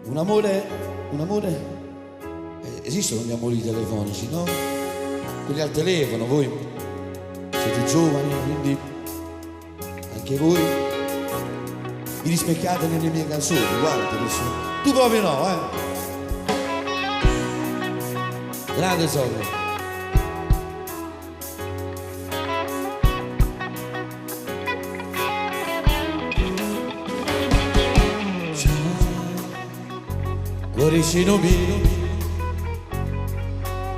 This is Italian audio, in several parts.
un amore, esistono gli amori telefonici, no? Quelli al telefono, voi siete giovani, quindi anche voi vi rispecchiate nelle mie canzoni, guarda adesso. Tu proprio no, Grande sogno. Cuoricino mio,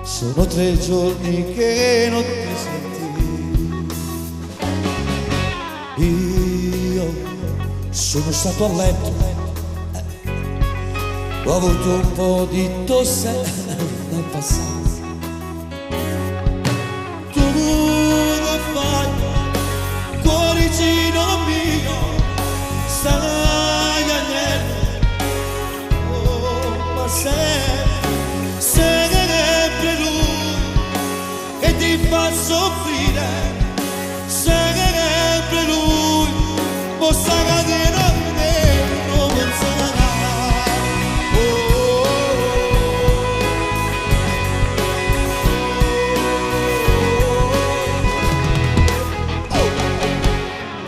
sono 3 giorni che non ti senti. Io sono stato a letto, ho avuto un po' di tosse nel passato. Tu lo fai, cuoricino mio, stai a niente. Sempre lui che ti fa soffrire, sempre lui possa cadere a me, non sarà.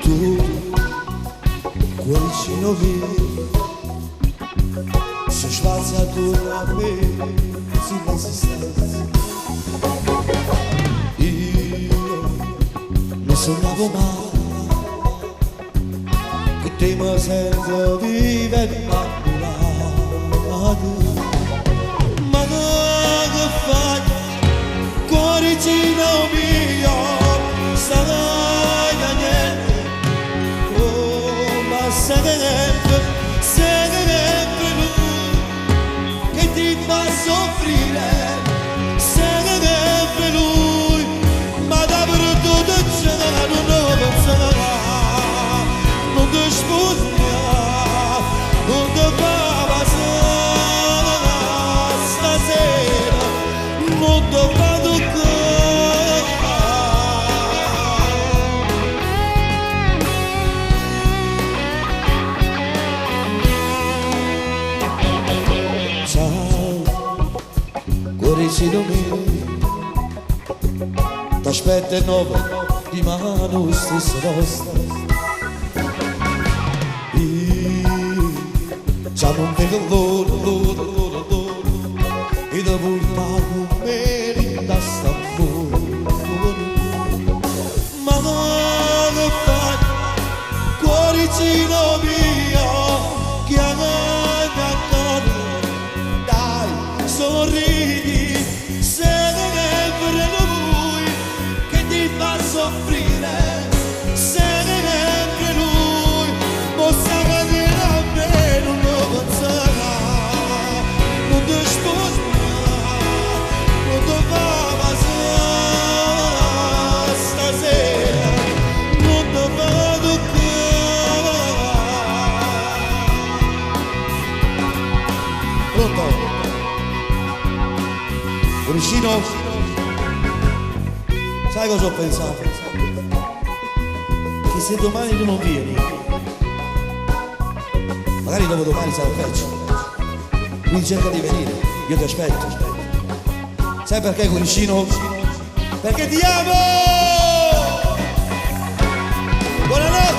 Tu, cuoricino mio, si sfazza attorno a me sull'esistenza. Io non sognavo mai che te mi senza vivere immacolato. Ma che fai, cuoricino mio, stai a niente, oh ma sempre ti fa soffrire, sempre lui, ma davvero tu c'è non penserà, non ti sposerà, non ti fa passare stasera, non ti fa cuoricino mio, t'aspetta il 9 di mano stessa nostra. Io già non vedo l'ora e da voltare un merita st'amore. Ma che fai, cuoricino mio, chiamami ancora, dai, sorridi. Soffrire, sempre lui possa cadere a me, non lo penserà, non ti sposerà, non ti fa passare stasera, non ti fa toccare. Pronto? Cuoricino? Sai cosa ho pensato? Che se domani tu non vieni, magari dopodomani sarà peggio. Quindi cerca di venire, io ti aspetto. Sai perché, cuoricino? Perché ti amo! Buonanotte!